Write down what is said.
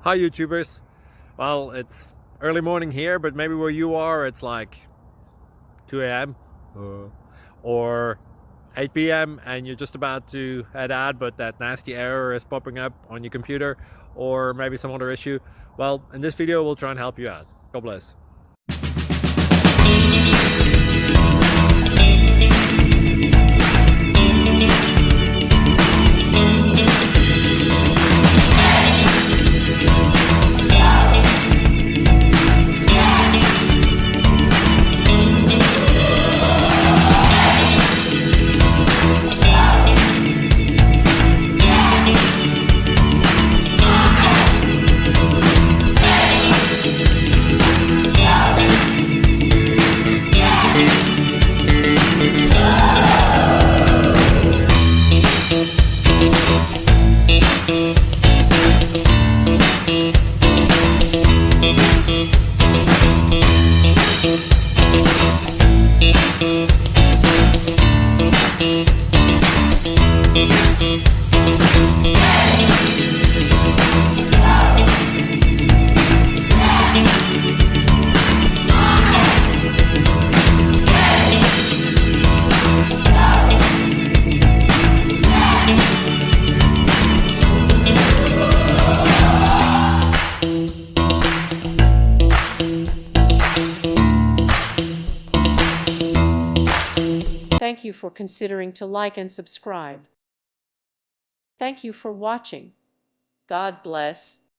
Hi YouTubers. Well, it's early morning here, but maybe where you are it's like 2 a.m. or 8 p.m. and you're just about to head out, but that nasty error is popping up on your computer, or maybe some other issue. Well, in this video we'll try and help you out. God bless. Thank you for considering to like and subscribe. Thank you for watching. God bless.